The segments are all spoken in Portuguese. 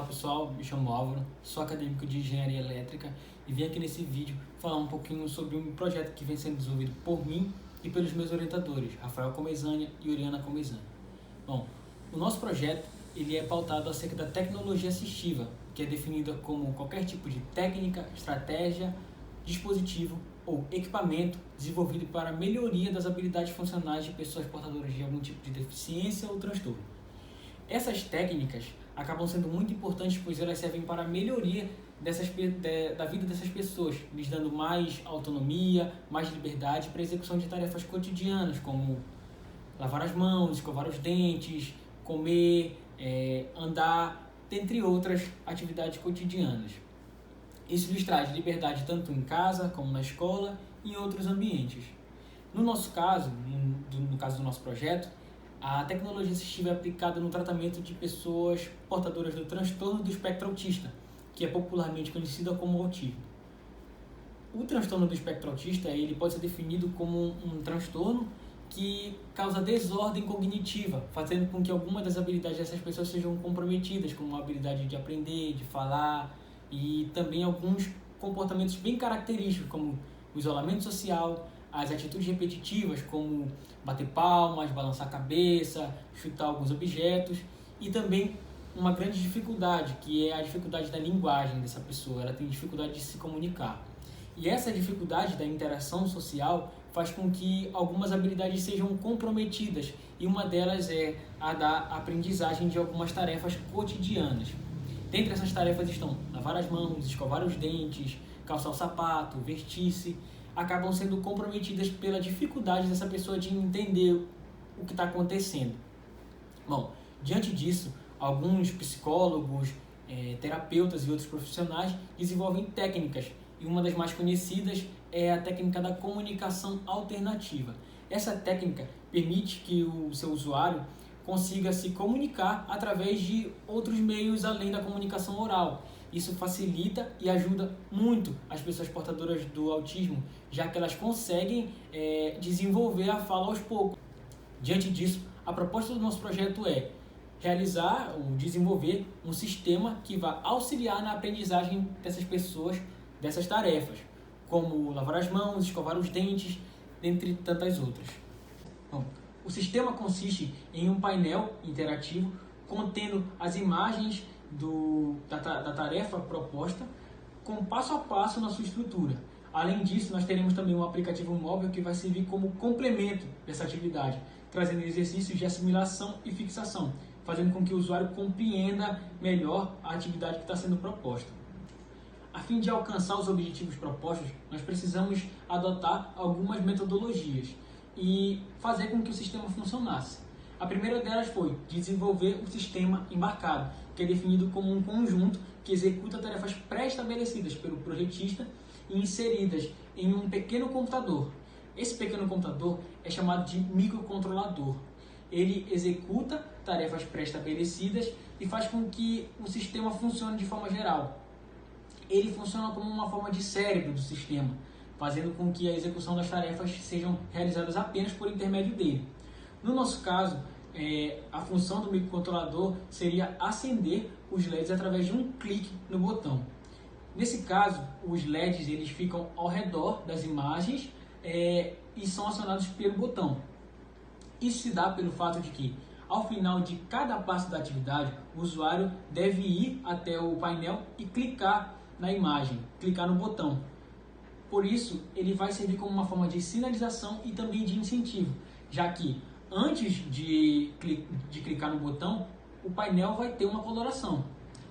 pessoal, me chamo Álvaro, sou acadêmico de Engenharia Elétrica e vim aqui nesse vídeo falar um pouquinho sobre um projeto que vem sendo desenvolvido por mim e pelos meus orientadores, Rafael Comezania e Oriana Comezania. Bom, o nosso projeto ele é pautado acerca da tecnologia assistiva, que é definida como qualquer tipo de técnica, estratégia, dispositivo ou equipamento desenvolvido para a melhoria das habilidades funcionais de pessoas portadoras de algum tipo de deficiência ou transtorno. Essas técnicas acabam sendo muito importantes, pois elas servem para a melhoria da vida dessas pessoas, lhes dando mais autonomia, mais liberdade para a execução de tarefas cotidianas, como lavar as mãos, escovar os dentes, comer, andar, dentre outras atividades cotidianas. Isso lhes traz liberdade tanto em casa, como na escola e em outros ambientes. No nosso caso, no caso do nosso projeto, a tecnologia assistiva é aplicada no tratamento de pessoas portadoras do transtorno do espectro autista, que é popularmente conhecida como autismo. O transtorno do espectro autista ele pode ser definido como um transtorno que causa desordem cognitiva, fazendo com que algumas das habilidades dessas pessoas sejam comprometidas, como a habilidade de aprender, de falar, e também alguns comportamentos bem característicos, como o isolamento social, as atitudes repetitivas, como bater palmas, balançar a cabeça, chutar alguns objetos, e também uma grande dificuldade, que é a dificuldade da linguagem dessa pessoa. Ela tem dificuldade de se comunicar. E essa dificuldade da interação social faz com que algumas habilidades sejam comprometidas, e uma delas é a da aprendizagem de algumas tarefas cotidianas. Dentre essas tarefas estão lavar as mãos, escovar os dentes, calçar o sapato, vestir-se, acabam sendo comprometidas pela dificuldade dessa pessoa de entender o que está acontecendo. Bom, diante disso, alguns psicólogos, terapeutas e outros profissionais desenvolvem técnicas, e uma das mais conhecidas é a técnica da comunicação alternativa. Essa técnica permite que o seu usuário consiga se comunicar através de outros meios além da comunicação oral. Isso facilita e ajuda muito as pessoas portadoras do autismo, já que elas conseguem desenvolver a fala aos poucos. Diante disso, a proposta do nosso projeto é realizar ou desenvolver um sistema que vá auxiliar na aprendizagem dessas pessoas, dessas tarefas, como lavar as mãos, escovar os dentes, dentre tantas outras. Bom, o sistema consiste em um painel interativo contendo as imagens da tarefa proposta com passo a passo na sua estrutura. Além disso, nós teremos também um aplicativo móvel que vai servir como complemento dessa atividade, trazendo exercícios de assimilação e fixação, fazendo com que o usuário compreenda melhor a atividade que está sendo proposta. A fim de alcançar os objetivos propostos, nós precisamos adotar algumas metodologias e fazer com que o sistema funcionasse. A primeira delas foi desenvolver o sistema embarcado, que é definido como um conjunto que executa tarefas pré-estabelecidas pelo projetista e inseridas em um pequeno computador. Esse pequeno computador é chamado de microcontrolador. Ele executa tarefas pré-estabelecidas e faz com que o sistema funcione de forma geral. Ele funciona como uma forma de cérebro do sistema, fazendo com que a execução das tarefas sejam realizadas apenas por intermédio dele. No nosso caso, a função do microcontrolador seria acender os LEDs através de um clique no botão. Nesse caso, os LEDs eles ficam ao redor das imagens e são acionados pelo botão. Isso se dá pelo fato de que, ao final de cada passo da atividade, o usuário deve ir até o painel e clicar na imagem, clicar no botão. Por isso, ele vai servir como uma forma de sinalização e também de incentivo, já que antes de clicar no botão, o painel vai ter uma coloração.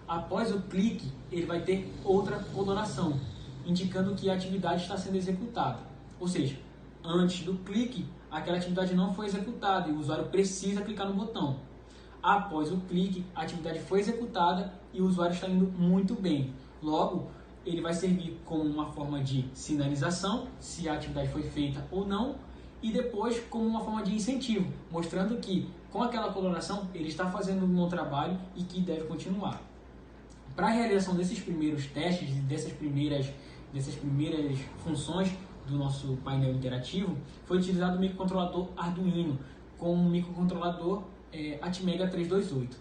Após o clique, ele vai ter outra coloração, indicando que a atividade está sendo executada. Ou seja, antes do clique, aquela atividade não foi executada e o usuário precisa clicar no botão. Após o clique, a atividade foi executada e o usuário está indo muito bem. Logo, ele vai servir como uma forma de sinalização, se a atividade foi feita ou não, e depois como uma forma de incentivo, mostrando que com aquela coloração ele está fazendo um bom trabalho e que deve continuar. Para a realização desses primeiros testes e dessas primeiras funções do nosso painel interativo, foi utilizado o microcontrolador Arduino com um microcontrolador Atmega 328.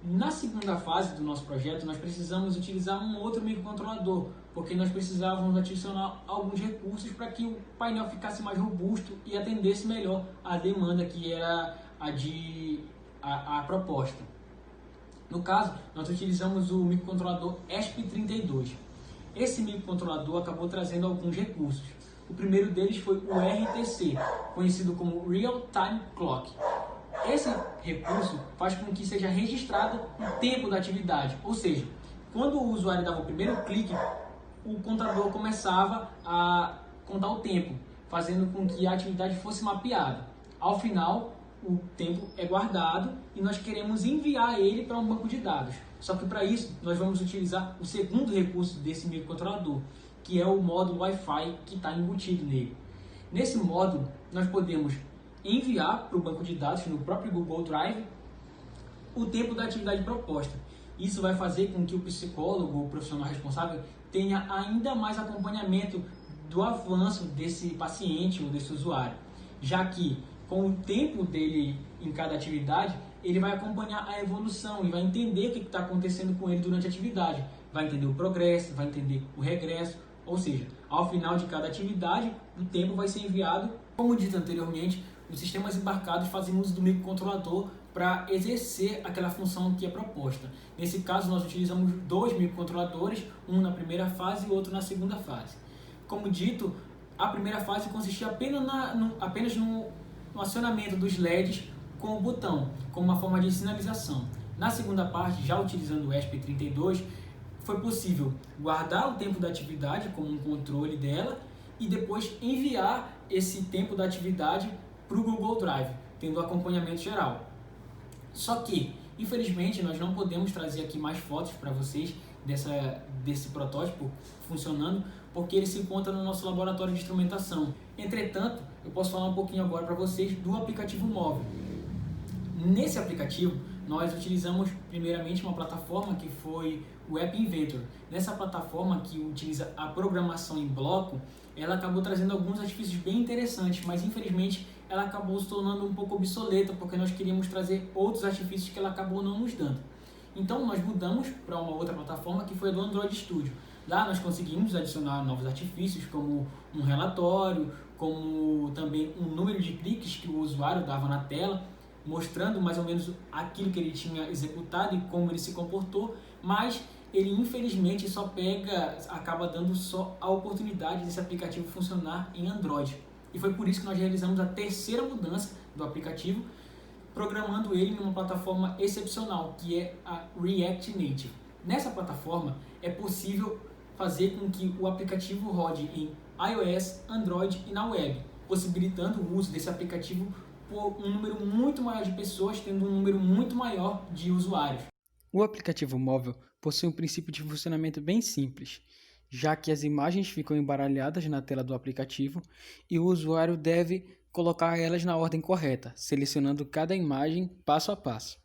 Na segunda fase do nosso projeto, nós precisamos utilizar um outro microcontrolador, porque nós precisávamos adicionar alguns recursos para que o painel ficasse mais robusto e atendesse melhor a demanda que era a proposta. No caso, nós utilizamos o microcontrolador ESP32. Esse microcontrolador acabou trazendo alguns recursos. O primeiro deles foi o RTC, conhecido como Real Time Clock. Esse recurso faz com que seja registrado o tempo da atividade, ou seja, quando o usuário dava o primeiro clique, o contador começava a contar o tempo, fazendo com que a atividade fosse mapeada. Ao final, o tempo é guardado e nós queremos enviar ele para um banco de dados. Só que para isso, nós vamos utilizar o segundo recurso desse microcontrolador, que é o módulo Wi-Fi que está embutido nele. Nesse módulo, nós podemos enviar para o banco de dados no próprio Google Drive o tempo da atividade proposta. Isso vai fazer com que o psicólogo ou o profissional responsável tenha ainda mais acompanhamento do avanço desse paciente ou desse usuário, já que com o tempo dele em cada atividade, ele vai acompanhar a evolução e vai entender o que está acontecendo com ele durante a atividade, vai entender o progresso, vai entender o regresso, ou seja, ao final de cada atividade, o tempo vai ser enviado. Como dito anteriormente, os sistemas embarcados fazem uso do microcontrolador para exercer aquela função que é proposta. Nesse caso, nós utilizamos dois microcontroladores, um na primeira fase e outro na segunda fase. Como dito, a primeira fase consistia apenas no acionamento dos LEDs com o botão, como uma forma de sinalização. Na segunda parte, já utilizando o ESP32, foi possível guardar o tempo da atividade como um controle dela e depois enviar esse tempo da atividade para o Google Drive, tendo acompanhamento geral. Só que, infelizmente, nós não podemos trazer aqui mais fotos para vocês desse protótipo funcionando, porque ele se encontra no nosso laboratório de instrumentação. Entretanto, eu posso falar um pouquinho agora para vocês do aplicativo móvel. Nesse aplicativo, nós utilizamos primeiramente uma plataforma que foi o App Inventor. Nessa plataforma que utiliza a programação em bloco, ela acabou trazendo alguns artifícios bem interessantes, mas infelizmente ela acabou se tornando um pouco obsoleta, porque nós queríamos trazer outros artifícios que ela acabou não nos dando. Então nós mudamos para uma outra plataforma que foi a do Android Studio. Lá nós conseguimos adicionar novos artifícios, como um relatório, como também um número de cliques que o usuário dava na tela, mostrando mais ou menos aquilo que ele tinha executado e como ele se comportou, mas ele infelizmente acaba dando só a oportunidade desse aplicativo funcionar em Android. E foi por isso que nós realizamos a terceira mudança do aplicativo, programando ele em uma plataforma excepcional, que é a React Native. Nessa plataforma é possível fazer com que o aplicativo rode em iOS, Android e na web, possibilitando o uso desse aplicativo por um número muito maior de pessoas, tendo um número muito maior de usuários. O aplicativo móvel possui um princípio de funcionamento bem simples, já que as imagens ficam embaralhadas na tela do aplicativo e o usuário deve colocar elas na ordem correta, selecionando cada imagem passo a passo.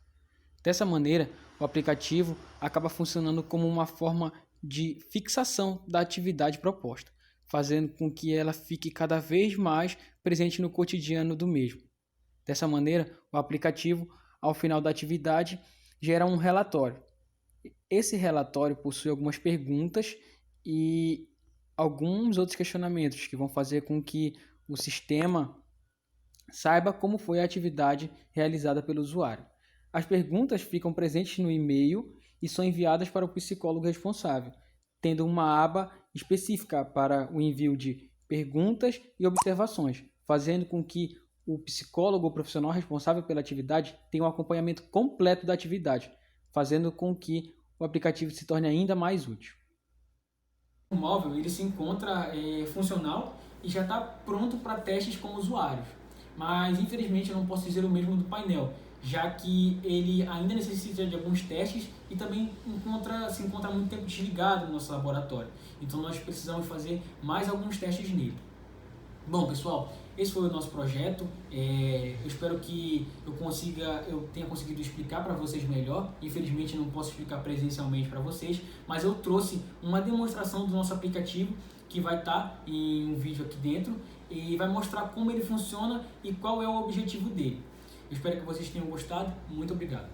Dessa maneira, o aplicativo acaba funcionando como uma forma de fixação da atividade proposta, fazendo com que ela fique cada vez mais presente no cotidiano do mesmo. Dessa maneira, o aplicativo, ao final da atividade, gera um relatório. Esse relatório possui algumas perguntas e alguns outros questionamentos que vão fazer com que o sistema saiba como foi a atividade realizada pelo usuário. As perguntas ficam presentes no e-mail e são enviadas para o psicólogo responsável, tendo uma aba específica para o envio de perguntas e observações, fazendo com que o psicólogo ou profissional responsável pela atividade tenha um acompanhamento completo da atividade, fazendo com que o aplicativo se torne ainda mais útil. O móvel ele se encontra funcional e já está pronto para testes com usuários, mas infelizmente eu não posso dizer o mesmo do painel, já que ele ainda necessita de alguns testes e também se encontra muito tempo desligado no nosso laboratório. Então nós precisamos fazer mais alguns testes nele. Bom, pessoal, esse foi o nosso projeto. Eu espero que eu tenha conseguido explicar para vocês melhor. Infelizmente não posso explicar presencialmente para vocês, mas eu trouxe uma demonstração do nosso aplicativo que vai estar em um vídeo aqui dentro e vai mostrar como ele funciona e qual é o objetivo dele. Eu espero que vocês tenham gostado. Muito obrigado.